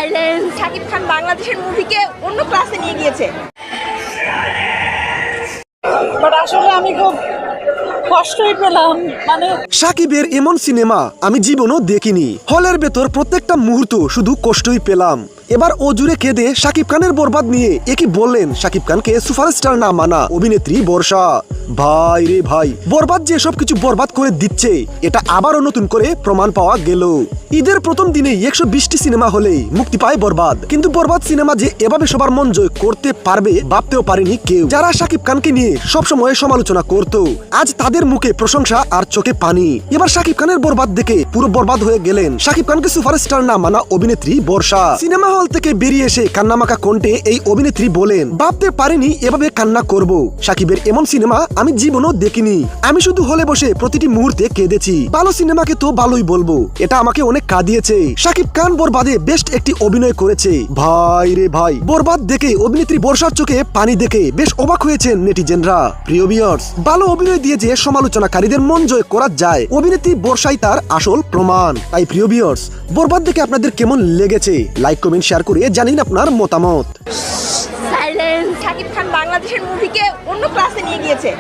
Silence. Shakib Khan বাংলাদেশের মুভিকে অন্য ক্লাসে নিয়ে গিয়েছে। বাট আসলে আমি খুব কষ্টই পেলাম। মানে সাকিবের এমন সিনেমা আমি জীবনও দেখিনি। হলের ভেতর প্রত্যেকটা মুহূর্ত শুধু কষ্টই পেলাম। এবার ও জুড়ে কেঁদে শাকিব খানের বরবাদ নিয়ে একই বললেন শাকিব খানকে সুপারস্টার না মানা অভিনেত্রী বর্ষা। ভাই রে ভাই, বরবাদ যে সবকিছু বরবাদ করে দিচ্ছে এটা আবারও নতুন করে প্রমাণ পাওয়া গেল। ঈদের প্রথম দিনেই 120টি সিনেমা হলেই মুক্তি পায় বরবাদ, কিন্তু বরবাদ সিনেমা যে এভাবে সবার মন জয় করতে পারবে ভাবতেও পারেনি কেউ। যারা শাকিব খানকে নিয়ে সবসময় সমালোচনা করত, আজ তাদের মুখে প্রশংসা আর চোখে পানি। এবার শাকিব খানের বরবাদ দেখে পুরো বরবাদ হয়ে গেলেন শাকিব খানকে সুপারস্টার না মানা অভিনেত্রী বর্ষা। সিনেমা হল থেকে বেরিয়ে এসে কান্নামাখা কণ্ঠে এই অভিনেত্রী বলেন, ভাবতে পারিনি এভাবে কান্না করব। শাকিবের এমন সিনেমা আমি জীবনও দেখিনি। আমি শুধু হলে বসে প্রতিটি মুহূর্তে কেঁদেছি। ভালো সিনেমাকে তো ভালোই বলবো, এটা আমাকে অনেক কাঁদিয়েছে। শাকিব খান বরবাদে বেস্ট একটি অভিনয় করেছে। ভাই রে ভাই, বরবাদ দেখে অভিনেত্রী বর্ষার চোখে পানি দেখে বেশ অবাক হয়েছেন নেটিজেনরা। প্রিয় ভিউয়ার্স, ভালো অভিনয় দিয়ে যে সমালোচনাকারীদের মন জয় করা যায়, অভিনেত্রী বর্ষাই তার আসল প্রমাণ। তাই প্রিয় ভিউয়ার্স, বরবাদ দেখে আপনাদের কেমন লেগেছে লাইক কমেন্ট শেয়ার করে জানিন আপনার মতামত। সাইলেন্স। শাকিব খান বাংলাদেশের মুভিকে অন্য ক্লাসে নিয়ে গিয়েছে।